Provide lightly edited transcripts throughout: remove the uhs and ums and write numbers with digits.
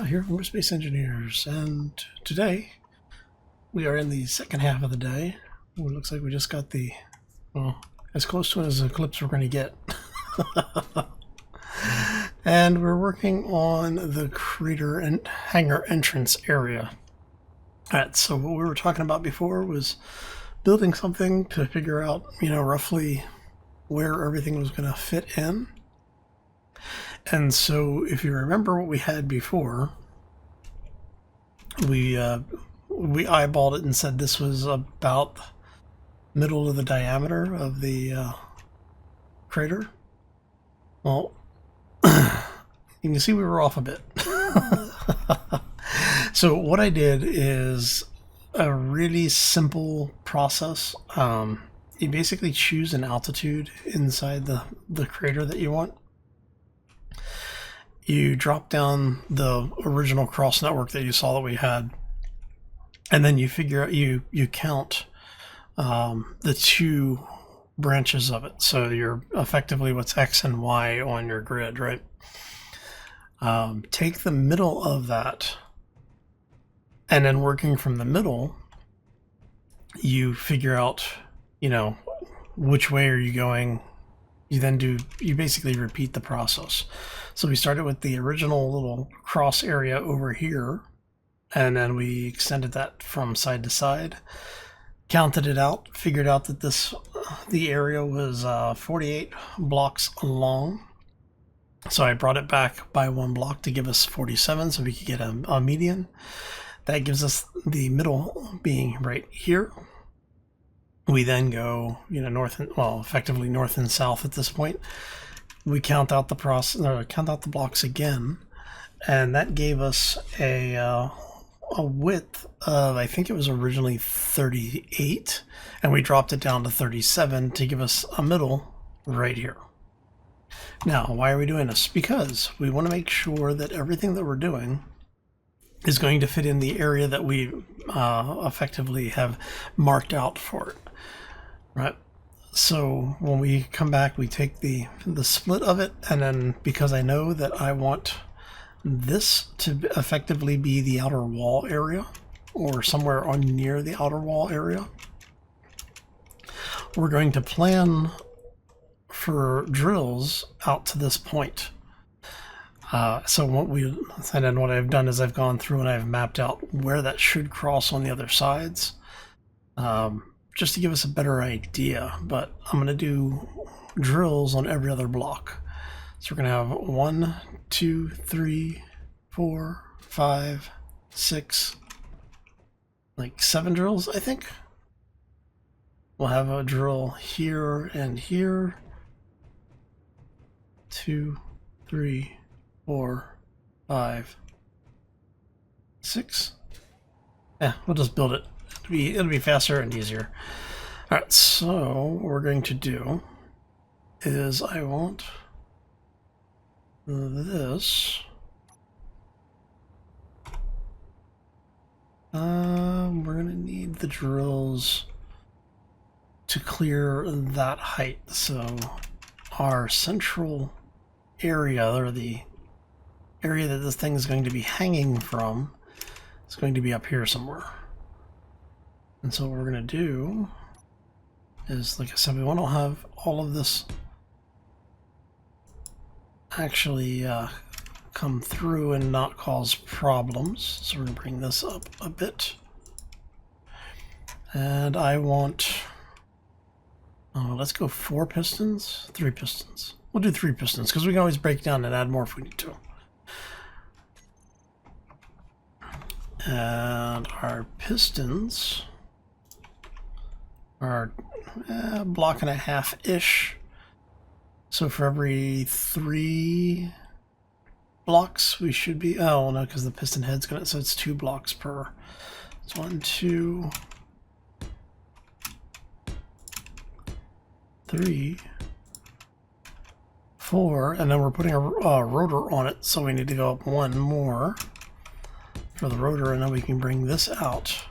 Kyle here from Space Engineers, and today we are in the second half of the day. It looks like we just got the, well, as close to it as Eclipse we're going to get. And we're working on the crater and hangar entrance area. Alright, so what we were talking about before was building something to figure out, roughly where everything was going to fit in. And so if you remember what we had before, we eyeballed it and said this was about middle of the diameter of the crater. Well, you can see we were off a bit. So what I did is a really simple process. You basically choose an altitude inside the crater that you want. You drop down the original cross network that you saw that we had, and then you figure out, you count the two branches of it. So you're effectively what's X and Y on your grid, right? Take the middle of that, and then working from the middle, you figure out, which way are you going. You basically repeat the process. So we started with the original little cross area over here, and then we extended that from side to side, counted it out, figured out that the area was 48 blocks long. So I brought it back by one block to give us 47, so we could get a median. That gives us the middle being right here. We then go, effectively north and south at this point. We count out the blocks again, and that gave us a width of, I think it was originally 38, and we dropped it down to 37 to give us a middle right here. Now, why are we doing this? Because we want to make sure that everything that we're doing is going to fit in the area that we effectively have marked out for it, right? So when we come back, we take the split of it, and then because I know that I want this to effectively be the outer wall area, or somewhere on near the outer wall area, we're going to plan for drills out to this point. So what I've done is I've gone through and I've mapped out where that should cross on the other sides, just to give us a better idea. But I'm going to do drills on every other block. So we're going to have 1, 2, 3, 4, 5, 6, like 7 drills, I think. We'll have a drill here and here. 2, 3, 4, 5, 6. Yeah, we'll just build it. It'll be faster and easier. All right, so what we're going to do is I want this. We're gonna need the drills to clear that height. So our central area, or the area that this thing is going to be hanging from, is going to be up here somewhere. And so what we're going to do is, like I said, we want to have all of this actually come through and not cause problems. So we're going to bring this up a bit. And I want, let's go 4 pistons, 3 pistons. We'll do 3 pistons because we can always break down and add more if we need to. And our pistons are a block and a half-ish. So for every 3 blocks we should be, oh no, because the piston head's gonna, so it's 2 blocks per. It's 1, 2, 3, 4, and then we're putting a rotor on it, so we need to go up 1 more for the rotor, and then we can bring this out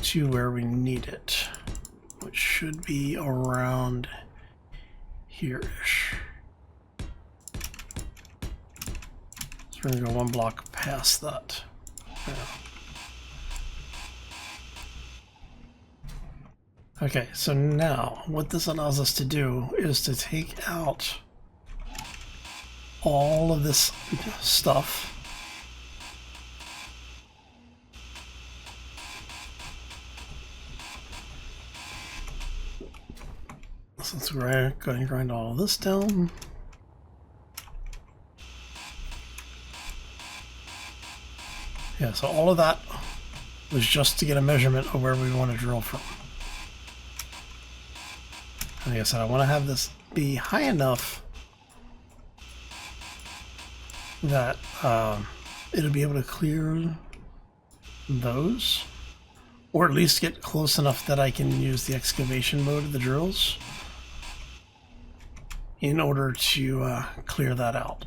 to where we need it, which should be around here-ish. we're going to go one block past that. Yeah. Okay, so now what this allows us to do is to take out all of this stuff. So let's go ahead and grind all of this down. Yeah, so all of that was just to get a measurement of where we want to drill from. Like I said, I want to have this be high enough that it'll be able to clear those, or at least get close enough that I can use the excavation mode of the drills in order to clear that out.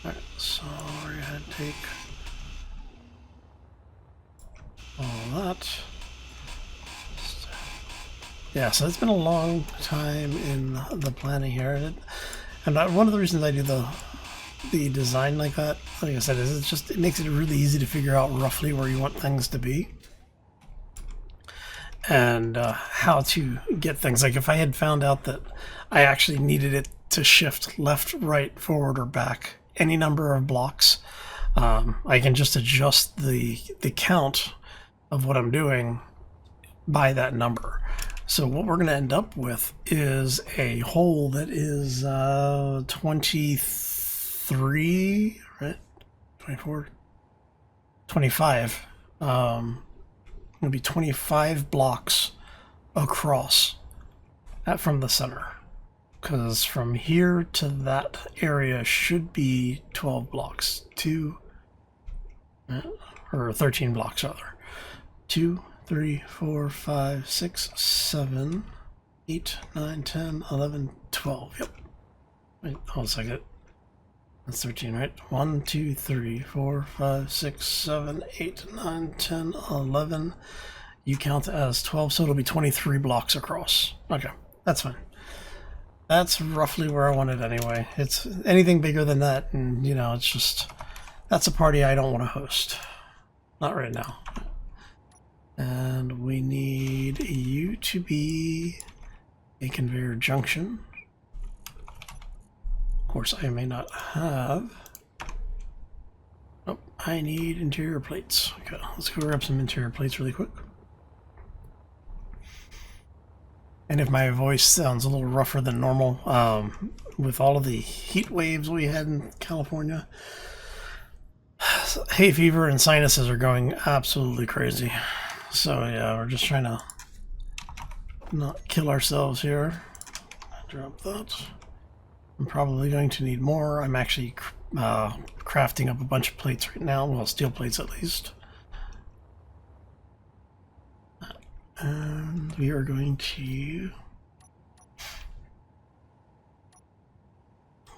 Alright, so we're going to take all that. Yeah, so it's been a long time in the planning here, and one of the reasons I do the design like that, like I said, is it makes it really easy to figure out roughly where you want things to be, and how to get things. Like if I had found out that I actually needed it to shift left, right, forward, or back any number of blocks, I can just adjust the count of what I'm doing by that number. So what we're going to end up with is a hole that is 23, right? 24, 25. Going to be 25 blocks across from the center. Because from here to that area should be 12 blocks. Or 13 blocks rather. 2, 3, 4, 5, 6, 7, 8, 9, 10, 11, 12. Yep. Wait, hold a second. That's 13, right? 1, 2, 3, 4, 5, 6, 7, 8, 9, 10, 11. You count as 12, so it'll be 23 blocks across. Okay, that's fine. That's roughly where I want it anyway. It's anything bigger than that, and you know, it's just, that's a party I don't want to host. Not right now. And we need you to be a conveyor junction. Of course, I may not have. Oh, I need interior plates. Okay, let's go grab some interior plates really quick. And if my voice sounds a little rougher than normal, with all of the heat waves we had in California, hay fever and sinuses are going absolutely crazy. So yeah, we're just trying to not kill ourselves here. Drop that. I'm probably going to need more. I'm actually crafting up a bunch of plates right now. Well, steel plates at least. And we are going to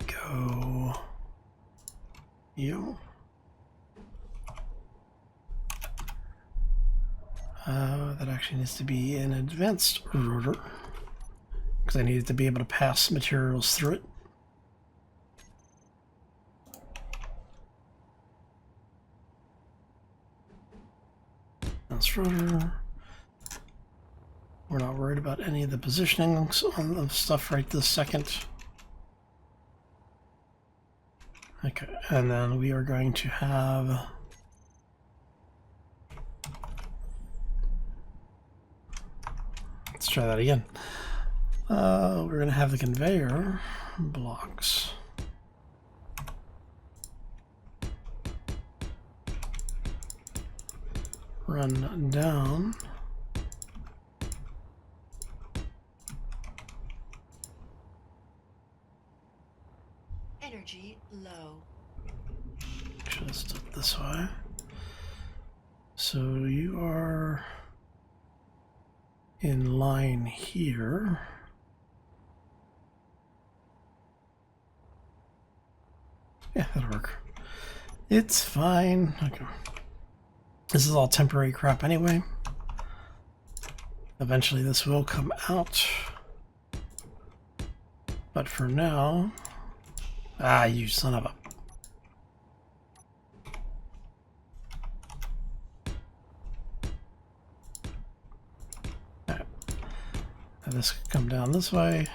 go you. That actually needs to be an advanced rotor because I need it to be able to pass materials through it. Advanced rotor. We're not worried about any of the positioning of stuff right this second. Okay, and then we are going to have let's try that again. We're going to have the conveyor blocks run down. Energy low. Just up this way. So you are in line here. Yeah, that'll work. It's fine. Okay. This is all temporary crap anyway. Eventually this will come out. But for now, Ah, you son of a... Alright. This could come down this way.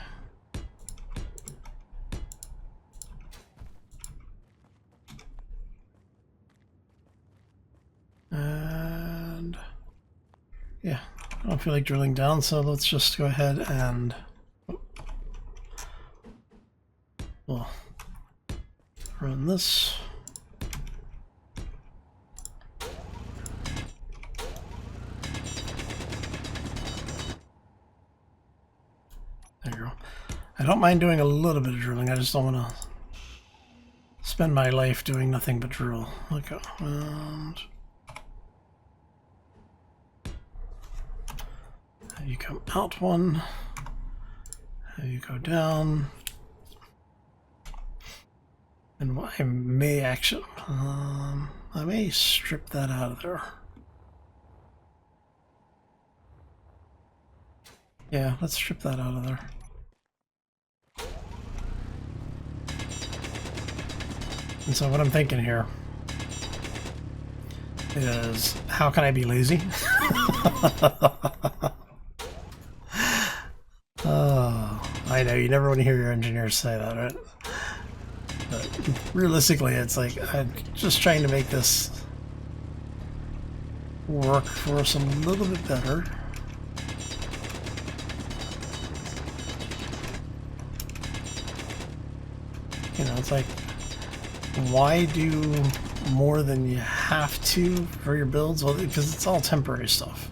And... yeah, I don't feel like drilling down, so let's just go ahead and... we'll run this. There you go. I don't mind doing a little bit of drilling, I just don't want to spend my life doing nothing but drill. Okay, and you come out one, you go down, and I may actually, I may strip that out of there. Yeah, let's strip that out of there. And so what I'm thinking here is, how can I be lazy? Oh, I know, you never want to hear your engineers say that, right? But realistically, it's like, I'm just trying to make this work for us a little bit better. You know, it's like, why do more than you have to for your builds? Well, because it's all temporary stuff.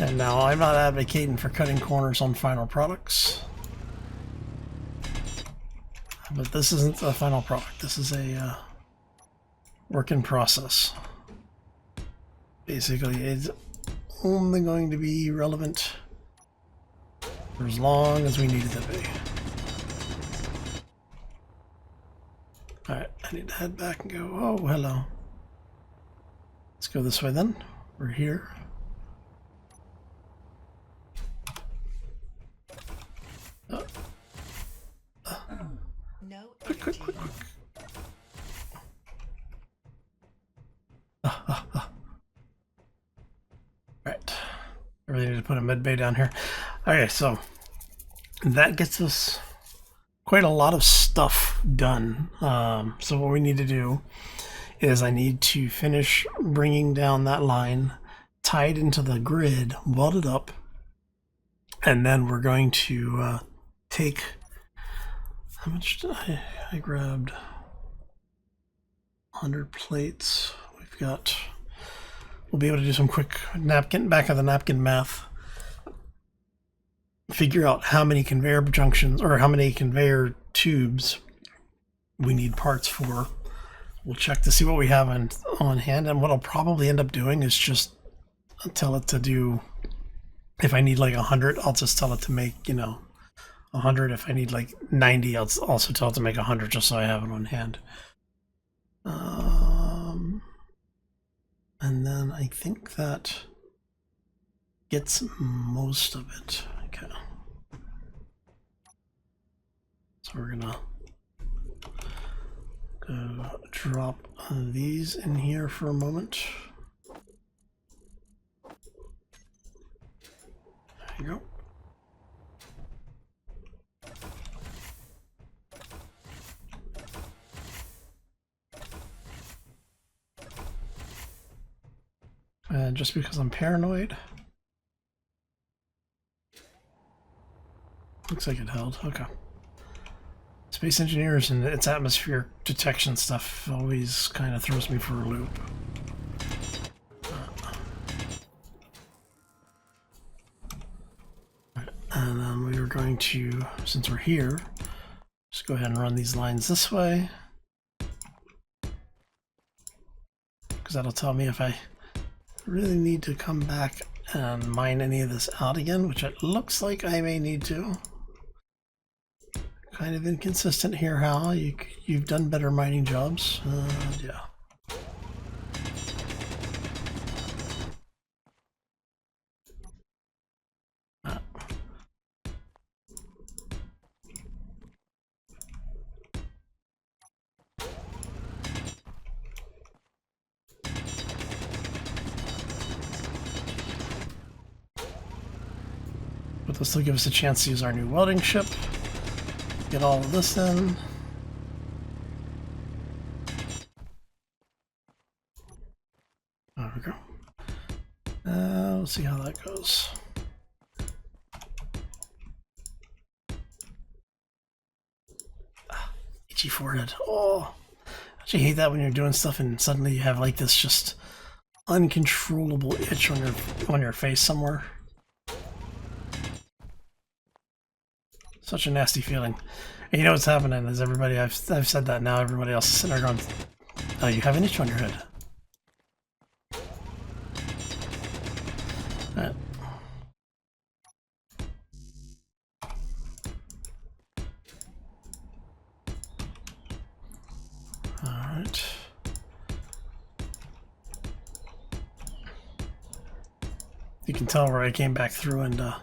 And now I'm not advocating for cutting corners on final products. But this isn't a final product. This is a work in process. Basically, it's only going to be relevant for as long as we need it to be. Alright, I need to head back and go, oh, hello. Let's go this way then. We're here. No quick. Right. I really need to put a med bay down here. Okay, so that gets us quite a lot of stuff done. So what we need to do is I need to finish bringing down that line, tie it into the grid, weld it up, and then we're going to take... how much did I grabbed 100 plates. We've got... we'll be able to do some quick napkin, back of the napkin math. Figure out how many conveyor junctions, or how many conveyor tubes we need parts for. We'll check to see what we have on hand, and what I'll probably end up doing is just tell it to do, if I need like 100, I'll just tell it to make, you know, 100. If I need like 90, I'll also tell it to make 100 just so I have it on hand. And then I think that gets most of it. Okay. So we're gonna go drop these in here for a moment. There you go. And just because I'm paranoid, looks like it held. Okay. Space engineers and its atmospheric detection stuff always kind of throws me for a loop. And then we are going to, since we're here, just go ahead and run these lines this way, because that'll tell me if I really need to come back and mine any of this out again, which it looks like I may need to. Kind of inconsistent here, Hal. You've done better mining jobs. Yeah. But this will give us a chance to use our new welding ship. Get all of this in. There we go. Let's see how that goes. Itchy forehead. Oh, I actually hate that when you're doing stuff and suddenly you have like this just uncontrollable itch on your face somewhere. Such a nasty feeling. And you know what's happening is everybody, I've said that now, everybody else is sitting there going, oh, you have an itch on your head. Alright. Alright. You can tell where I came back through and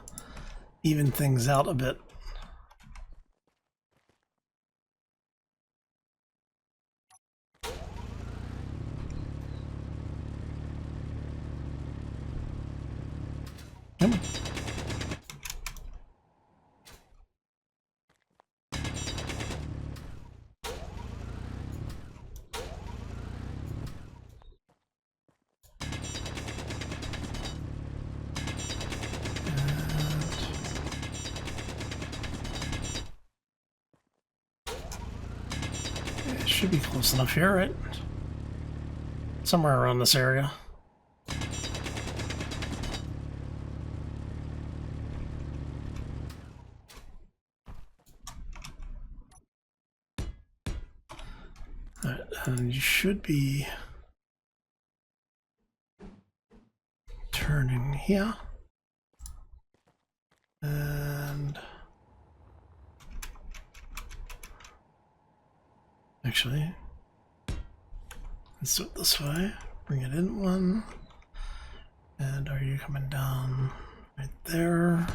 even things out a bit. Come on. It should be close enough here, right? Somewhere around this area. And you should be turning here. And actually, let's do it this way. Bring it in one. And are you coming down right there?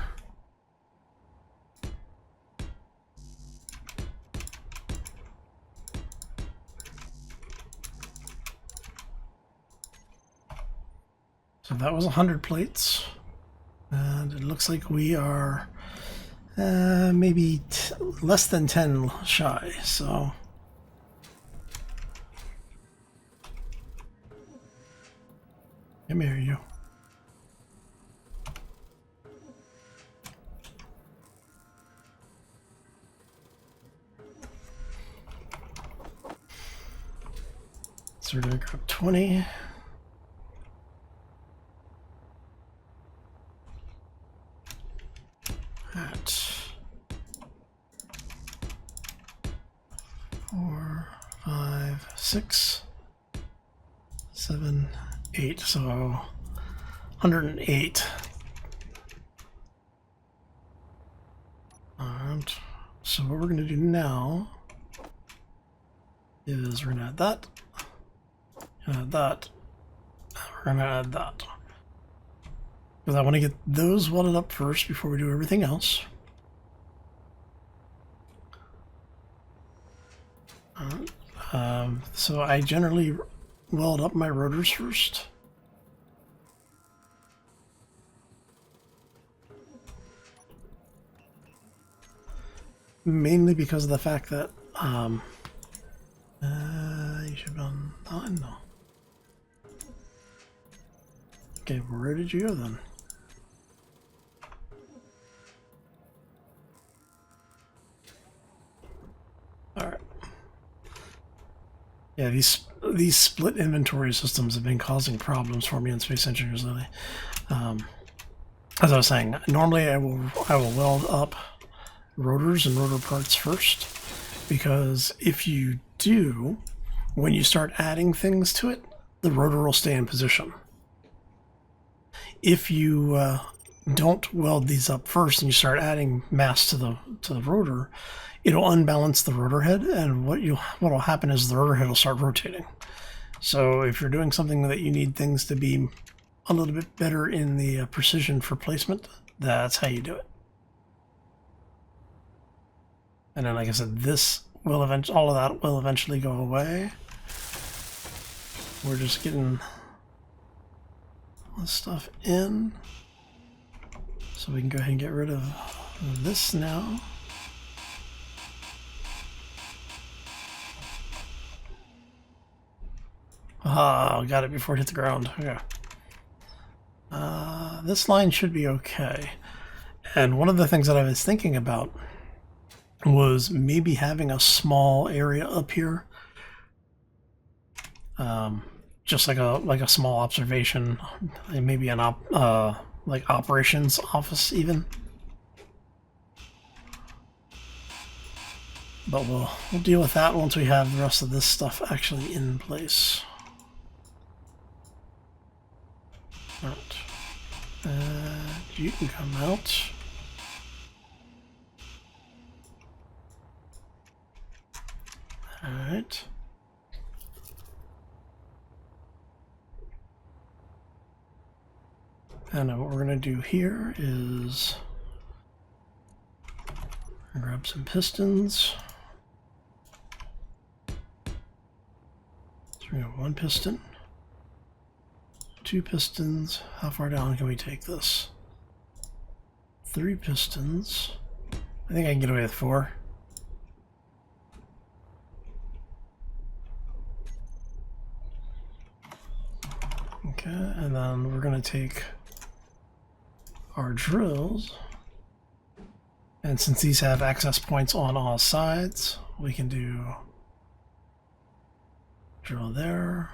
So that was 100 plates, and it looks like we are maybe less than 10 shy, so come here, you. So we're going to grab 20. At 4, 5, 6, 7, 8. So 108. Alright. So what we're going to do now is we're going to add that. Add that. We're going to add that. Because I want to get those welded up first before we do everything else. So I generally weld up my rotors first. Mainly because of the fact that you should be on no. Okay, where did you go then? Alright. Yeah, these split inventory systems have been causing problems for me in Space Engineers lately. As I was saying, normally I will weld up rotors and rotor parts first, because if you do, when you start adding things to it, the rotor will stay in position. If you don't weld these up first and you start adding mass to the rotor, it'll unbalance the rotor head, and what will happen is the rotor head will start rotating. So if you're doing something that you need things to be a little bit better in the precision for placement, that's how you do it. And then, like I said, this will all of that will eventually go away. We're just getting this stuff in. So we can go ahead and get rid of this now. Ah, got it before it hit the ground. Okay. This line should be okay. And one of the things that I was thinking about was maybe having a small area up here, just like a small observation, maybe an like operations office even. But we'll deal with that once we have the rest of this stuff actually in place. All right. You can come out. All right. And what we're going to do here is grab some pistons. So we have one piston, two pistons. How far down can we take this? 3 pistons. I think I can get away with 4. Okay, and then we're going to take our drills, and since these have access points on all sides, we can do drill there,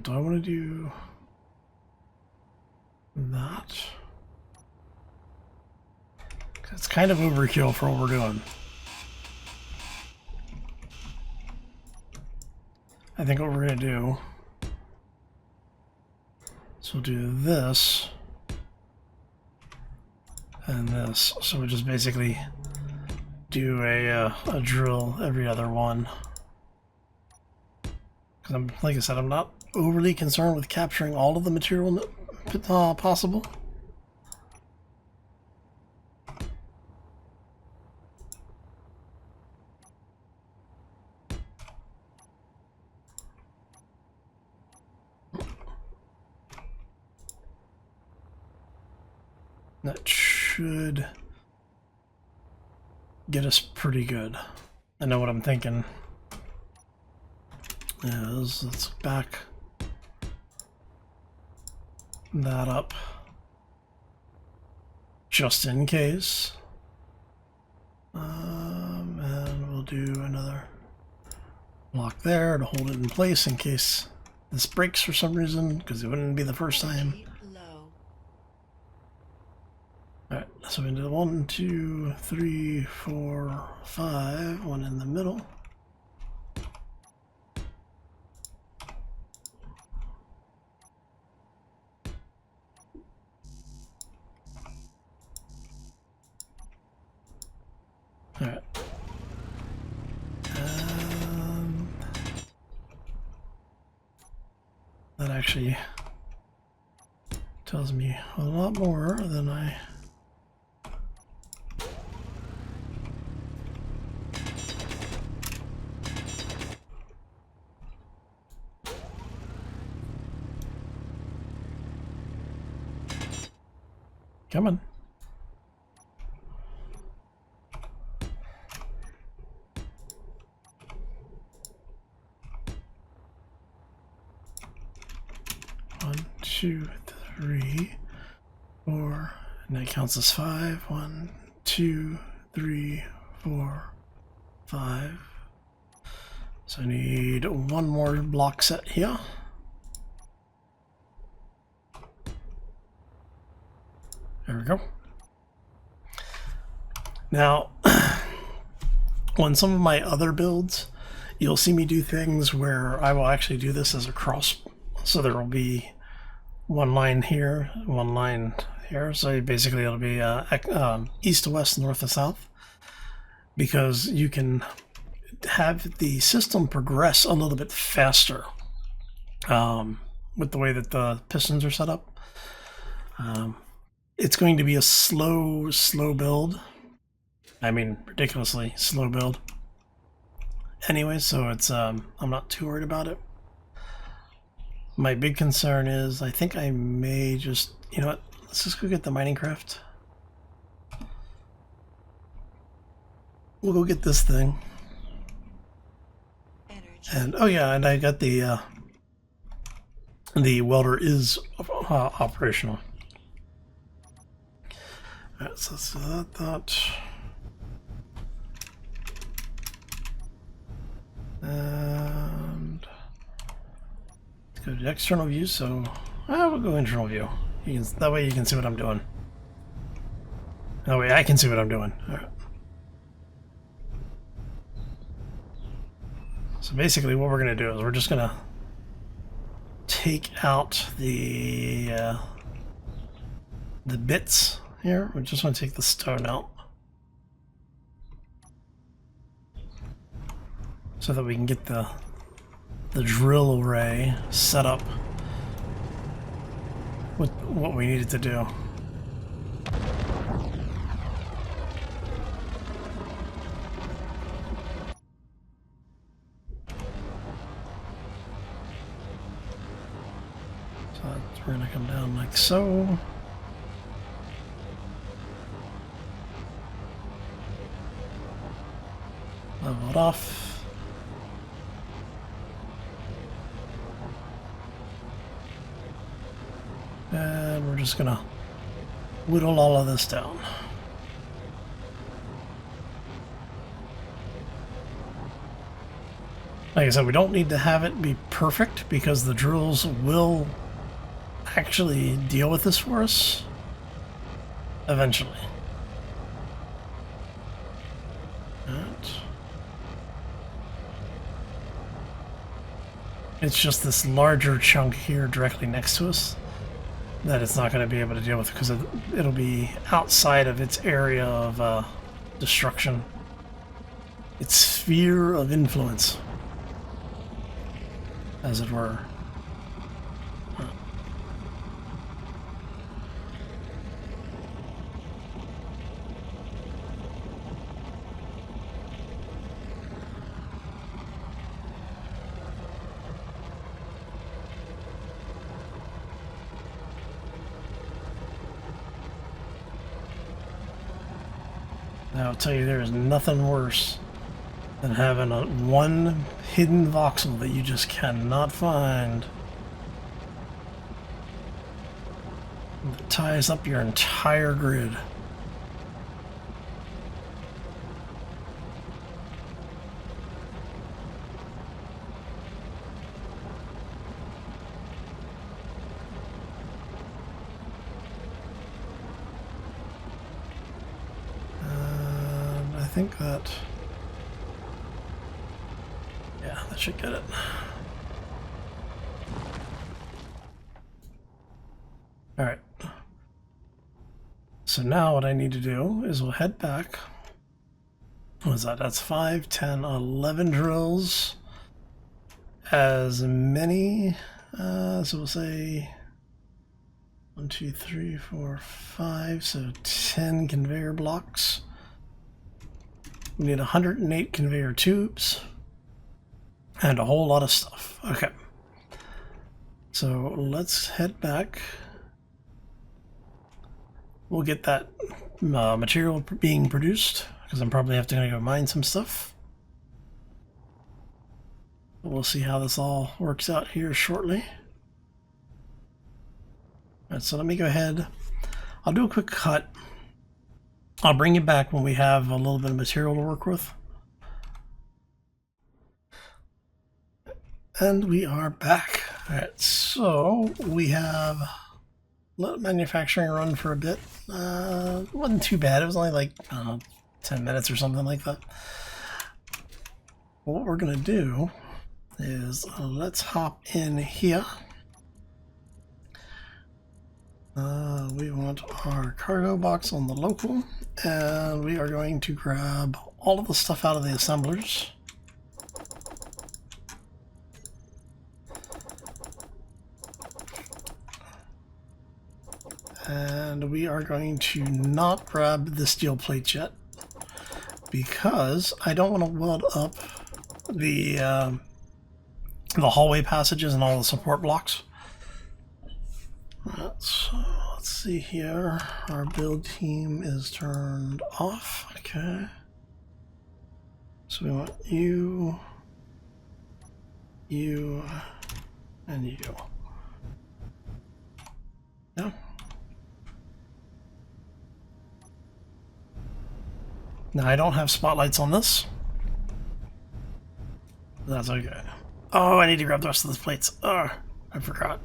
do I want to do that? It's kind of overkill for what we're doing. I think what we're going to do is we'll do this and this. So we just basically do a drill every other one. Because like I said, I'm not overly concerned with capturing all of the material possible. That should get us pretty good. I know what I'm thinking is let's back that up just in case. And we'll do another block there to hold it in place in case this breaks for some reason, because it wouldn't be the first time. Alright, so we do 1, 2, 3, 4, 5, one in the middle. Alright. That actually tells me a lot more than I... Come on. One, 2, 3, 4, and that counts as 5. 1, 2, 3, 4, 5. So I need one more block set here. There we go. Now, on some of my other builds, you'll see me do things where I will actually do this as a cross. So there will be one line here, one line here. So basically it'll be east to west, north to south, because you can have the system progress a little bit faster with the way that the pistons are set up. it's going to be a slow build. I mean, ridiculously slow build. Anyway, so it's I'm not too worried about it. My big concern is I think I may just, you know what? Let's just go get the mining craft. We'll go get this thing. Energy. And oh yeah, and I got the welder is operational. Alright, so let's do that. And let's go to external view, so we'll go internal view. That way you can see what I'm doing. That way I can see what I'm doing. Alright. So basically what we're going to do is we're just going to take out the bits here. We just want to take the stone out so that we can get the drill array set up with what we needed to do. We're going to come down like so. Level it off. And we're just going to whittle all of this down. Like I said, we don't need to have it be perfect because the drills will actually deal with this for us eventually. Right. It's just this larger chunk here directly next to us that it's not going to be able to deal with because it'll be outside of its area of destruction, its sphere of influence, as it were. I'll tell you, there is nothing worse than having one hidden voxel that you just cannot find that ties up your entire grid. I think that, yeah, that should get it. All right. So now what I need to do is we'll head back. What is that? That's 5, 10, 11 drills. As many, so we'll say 1, 2, 3, 4, 5, so 10 conveyor blocks. We need 108 conveyor tubes and a whole lot of stuff. Okay. So let's head back. We'll get that material being produced because I'm probably have to go mine some stuff. We'll see how this all works out here shortly. All right, so let me go ahead. I'll do a quick cut. I'll bring you back when we have a little bit of material to work with. And we are back. All right, so we have let manufacturing run for a bit. It wasn't too bad. It was only like 10 minutes or something like that. What we're gonna do is let's hop in here. We want our cargo box on the local, and we are going to grab all of the stuff out of the assemblers. and we are going to not grab the steel plates yet because I don't want to weld up the hallway passages and all the support blocks. So let's see here. Our build team is turned off. Okay. So we want you, and you. Yeah. Now I don't have spotlights on this. That's okay. Oh, I need to grab the rest of those plates. Oh, I forgot.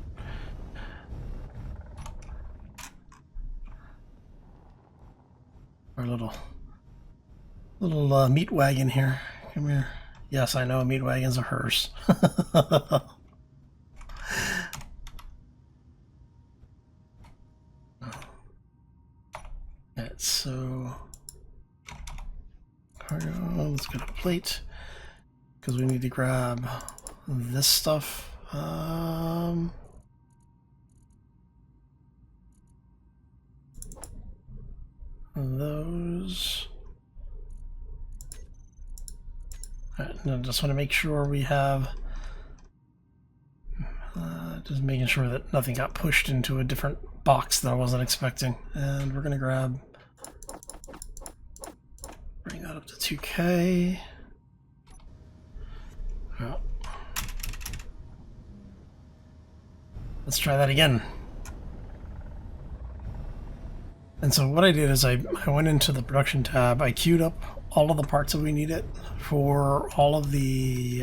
Our little meat wagon here. Come here. Yes, I know a meat wagon's a hearse. Alright, so cargo, let's get a plate because we need to grab this stuff. Those. Alright, now just want to make sure we have. Just making sure that nothing got pushed into a different box that I wasn't expecting. And we're going to bring that up to 2K. Oh. Let's try that again. And so what I did is I went into the production tab, I queued up all of the parts that we needed for all of the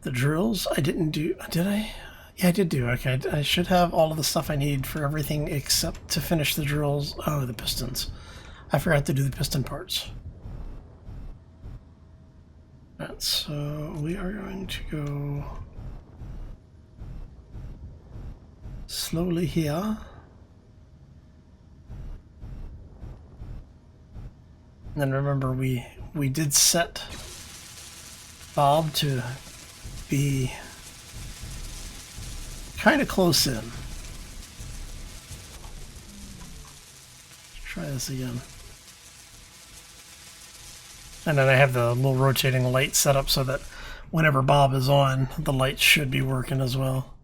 drills. I didn't do, did I? Yeah, I did do. Okay, I should have all of the stuff I need for everything except to finish the drills. Oh, the pistons. I forgot to do the piston parts. Alright, so we are going to go slowly here. And then remember, we did set Bob to be kind of close in. Let's try this again. And then I have the little rotating light set up so that whenever Bob is on, the light should be working as well.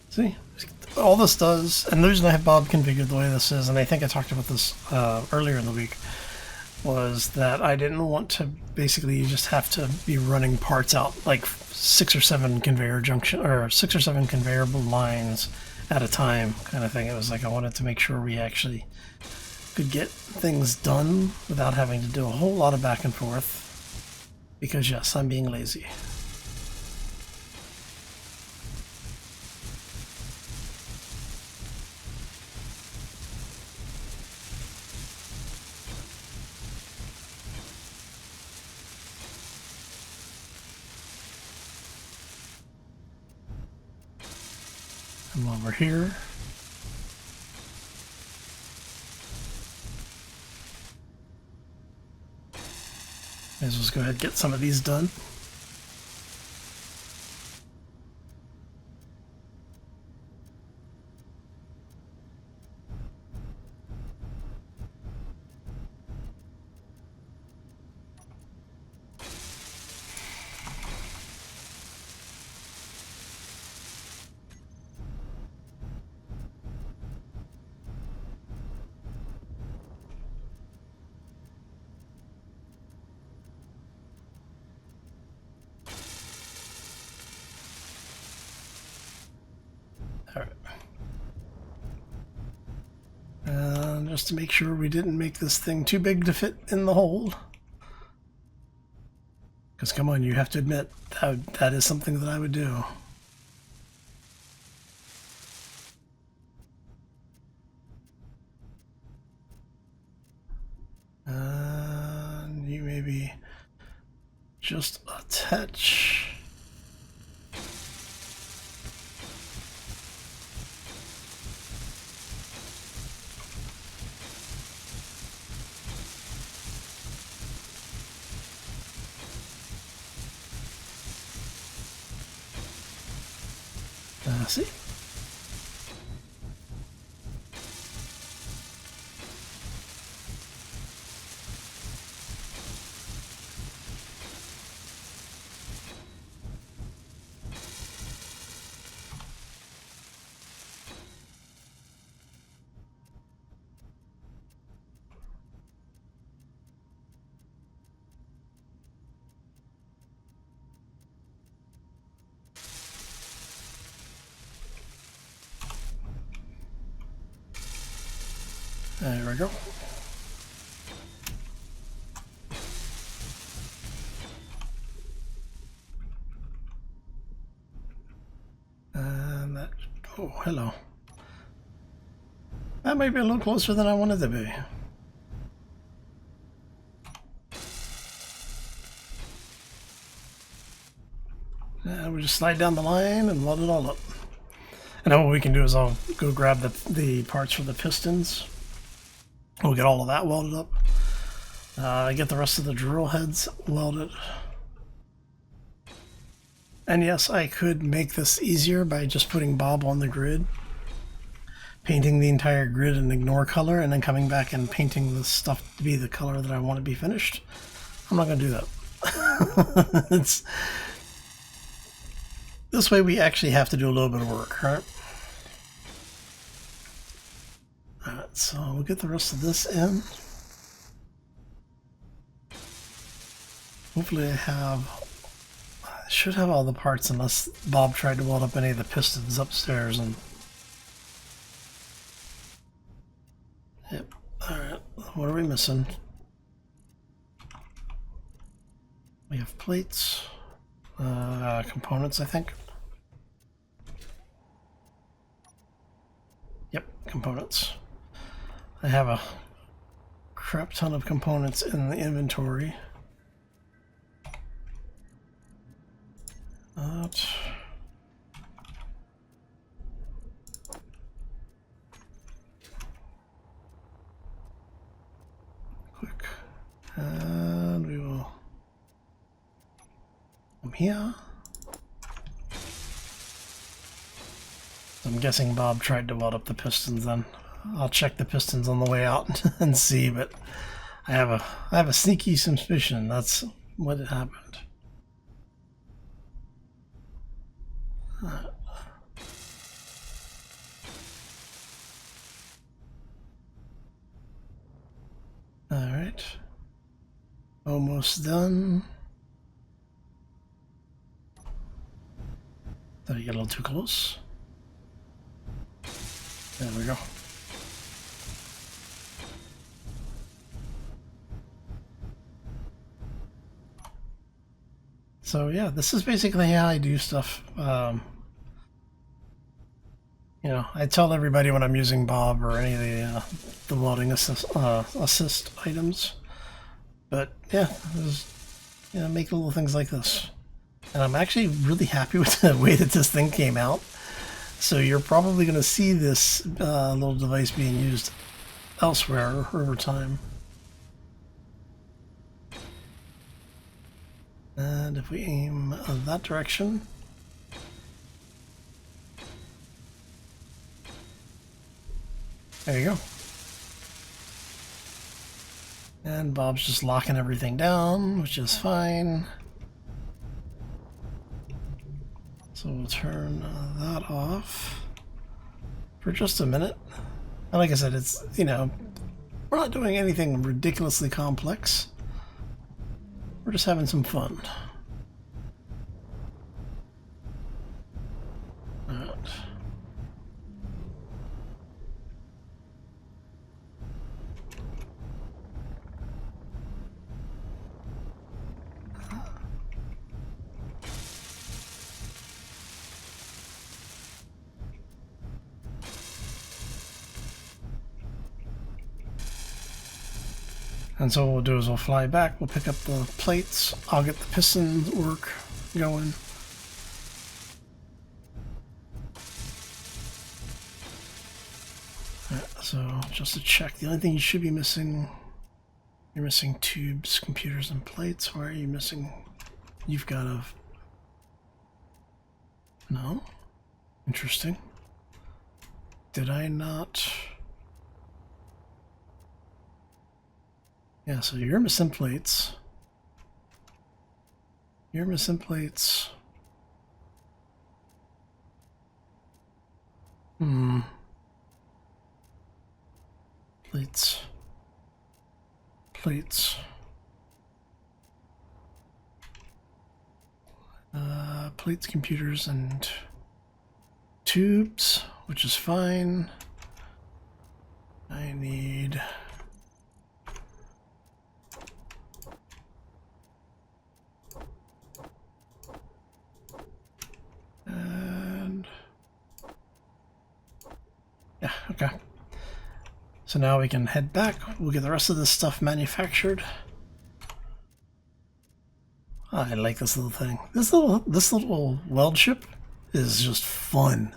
See, all this does, and the reason I have Bob configured the way this is, and I think I talked about this earlier in the week, was that I didn't want to basically just have to be running parts out like 6 or 7 conveyor lines at a time kind of thing. It was like I wanted to make sure we actually could get things done without having to do a whole lot of back and forth, because yes, I'm being lazy. Come over here. May as well go ahead and get some of these done. Just to make sure we didn't make this thing too big to fit in the hold. Because come on, you have to admit, that is something that I would do. And you maybe just a touch See? There we go. And that, oh, hello. That might be a little closer than I wanted to be. And we just slide down the line and weld it all up. And then what we can do is I'll go grab the parts for the pistons. We'll get all of that welded up. Get the rest of the drill heads welded. And yes, I could make this easier by just putting Bob on the grid, painting the entire grid in ignore color, and then coming back and painting the stuff to be the color that I want to be finished. I'm not going to do that. This way we actually have to do a little bit of work, right? Alright, so we'll get the rest of this in. Hopefully I should have all the parts unless Bob tried to weld up any of the pistons upstairs. And yep, alright, what are we missing? We have plates, components, I think. Yep, components. I have a crap ton of components in the inventory. Quick. And we will come here. I'm guessing Bob tried to weld up the pistons then. I'll check the pistons on the way out and see, but I have a sneaky suspicion that's what happened. Alright. Almost done. Did I get a little too close? There we go. So yeah, this is basically how I do stuff. You know, I tell everybody when I'm using Bob or any of the welding assist items. But yeah, just, you know, make little things like this. And I'm actually really happy with the way that this thing came out. So you're probably going to see this little device being used elsewhere over time. And if we aim that direction, there you go. And Bob's just locking everything down, which is fine. So we'll turn that off for just a minute. And like I said, it's, you know, we're not doing anything ridiculously complex. We're just having some fun. All right. And so what we'll do is we'll fly back, we'll pick up the plates, I'll get the piston work going. So just to check, the only thing you should be missing, you're missing tubes, computers, and plates. Why are you missing? You've got a... No? Interesting. Did I not? Yeah, so you're missing plates. You're missing plates. Plates. Plates. Plates, computers, and tubes, which is fine. I need... And... yeah, okay. So now we can head back. We'll get the rest of this stuff manufactured. Oh, I like this little thing. This little weld ship is just fun.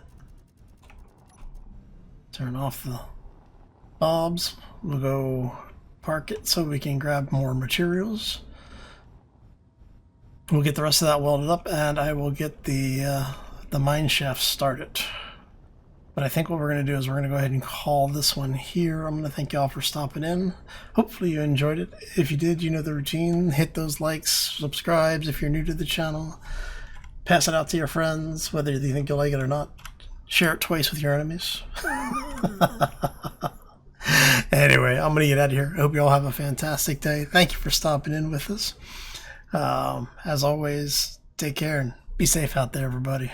Turn off the bobs. We'll go park it so we can grab more materials. We'll get the rest of that welded up, and I will get the mine shaft started. But I think what we're going to do is we're going to go ahead and call this one here. I'm going to thank y'all for stopping in. Hopefully you enjoyed it. If you did, you know the routine. Hit those likes, subscribes if you're new to the channel. Pass it out to your friends, whether you think you'll like it or not. Share it twice with your enemies. Anyway, I'm going to get out of here. I hope you all have a fantastic day. Thank you for stopping in with us. As always, take care and be safe out there, everybody.